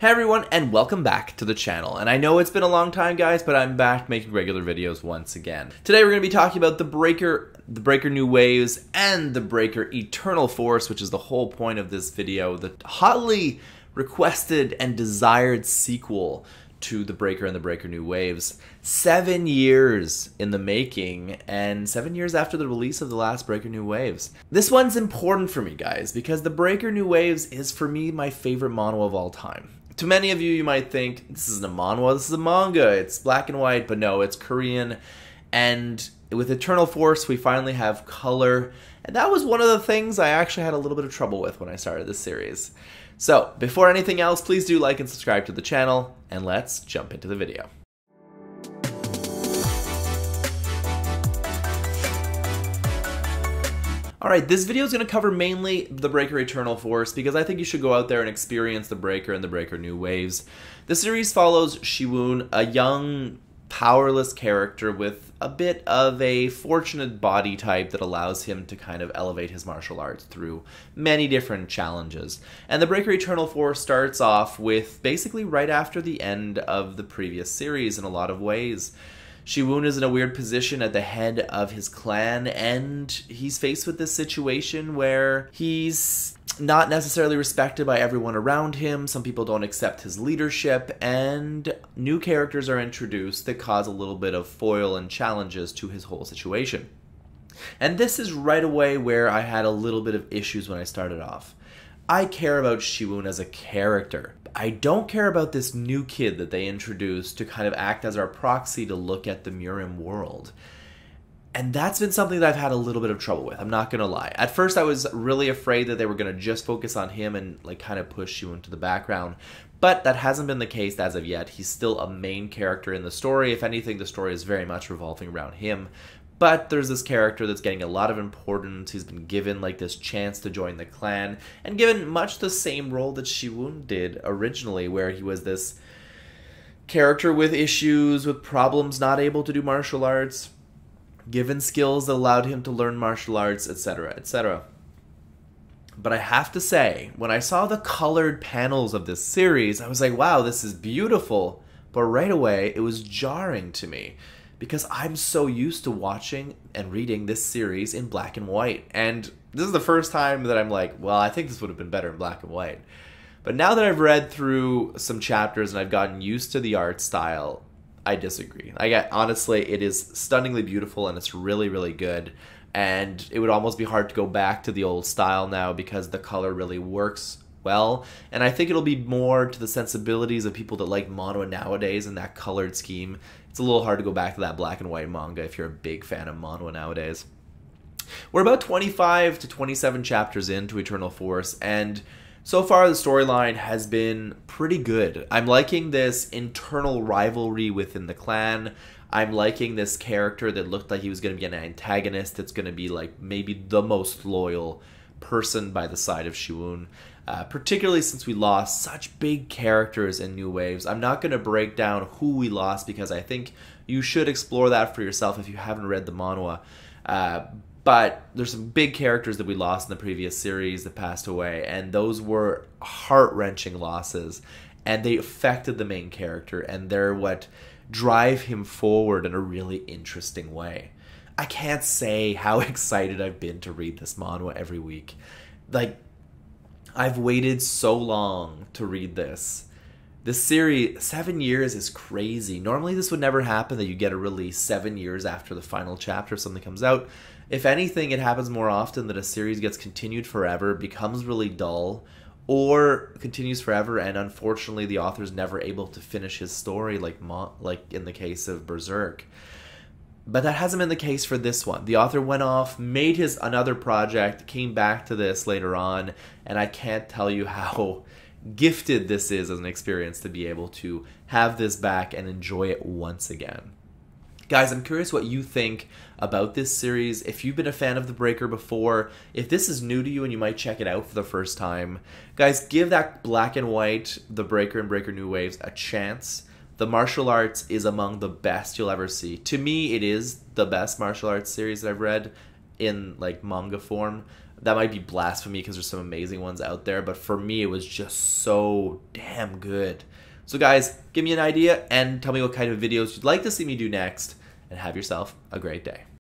Hey everyone, and welcome back to the channel. And I know it's been a long time, guys, but I'm back making regular videos once again. Today we're going to be talking about the Breaker New Waves, and the Breaker Eternal Force, which is the whole point of this video, the hotly requested and desired sequel to the Breaker and the Breaker New Waves. 7 years in the making, and 7 years after the release of the last Breaker New Waves. This one's important for me, guys, because the Breaker New Waves is, for me, my favorite manhwa of all time. To many of you, you might think, this isn't a manhwa, this is a manga, it's black and white, but no, it's Korean. And with Eternal Force, we finally have color, and that was one of the things I actually had a little bit of trouble with when I started this series. So, before anything else, please do like and subscribe to the channel, and let's jump into the video. Alright, this video is going to cover mainly the Breaker Eternal Force because I think you should go out there and experience the Breaker and the Breaker New Waves. The series follows Shiwoon, a young, powerless character with a bit of a fortunate body type that allows him to kind of elevate his martial arts through many different challenges. And the Breaker Eternal Force starts off with basically right after the end of the previous series in a lot of ways. Shiwoon is in a weird position at the head of his clan, and he's faced with this situation where he's not necessarily respected by everyone around him. Some people don't accept his leadership, and new characters are introduced that cause a little bit of foil and challenges to his whole situation. And this is right away where I had a little bit of issues when I started off. I care about Shiwoon as a character. I don't care about this new kid that they introduced to kind of act as our proxy to look at the Murim world. And that's been something that I've had a little bit of trouble with, I'm not gonna lie. At first I was really afraid that they were gonna just focus on him and like kind of push Shiwoon to the background. But that hasn't been the case as of yet. He's still a main character in the story. If anything, the story is very much revolving around him. But there's this character that's getting a lot of importance. He's been given like this chance to join the clan, and given much the same role that Shiwoon did originally, where he was this character with issues, with problems, not able to do martial arts, given skills that allowed him to learn martial arts, etc., etc. But I have to say, when I saw the colored panels of this series, I was like, wow, this is beautiful. But right away, it was jarring to me, because I'm so used to watching and reading this series in black and white. And this is the first time that I'm like, well, I think this would have been better in black and white. But now that I've read through some chapters and I've gotten used to the art style, I disagree. Honestly, it is stunningly beautiful and it's really, really good. And it would almost be hard to go back to the old style now because the color really works well. And I think it'll be more to the sensibilities of people that like Manhwa nowadays and that colored scheme. It's a little hard to go back to that black and white manga if you're a big fan of Manhwa nowadays. We're about 25 to 27 chapters into Eternal Force, and so far the storyline has been pretty good. I'm liking this internal rivalry within the clan. I'm liking this character that looked like he was going to be an antagonist that's going to be like maybe the most loyal person by the side of Shiwoon. Particularly since we lost such big characters in New Waves. I'm not going to break down who we lost because I think you should explore that for yourself if you haven't read the manhwa. But there's some big characters that we lost in the previous series that passed away, and those were heart-wrenching losses, and they affected the main character, and they're what drive him forward in a really interesting way. I can't say how excited I've been to read this manhwa every week. Like, I've waited so long to read this. This series, 7 years is crazy. Normally this would never happen, that you get a release 7 years after the final chapter if something comes out. If anything, it happens more often that a series gets continued forever, becomes really dull, or continues forever and unfortunately the author's never able to finish his story like in the case of Berserk. But that hasn't been the case for this one. The author went off, made his another project, came back to this later on, and I can't tell you how gifted this is as an experience to be able to have this back and enjoy it once again. Guys, I'm curious what you think about this series. If you've been a fan of The Breaker before, if this is new to you and you might check it out for the first time, guys, give that black and white The Breaker and Breaker New Waves a chance. The martial arts is among the best you'll ever see. To me, it is the best martial arts series that I've read in like manga form. That might be blasphemy because there's some amazing ones out there, but for me, it was just so damn good. So guys, give me an idea and tell me what kind of videos you'd like to see me do next, and have yourself a great day.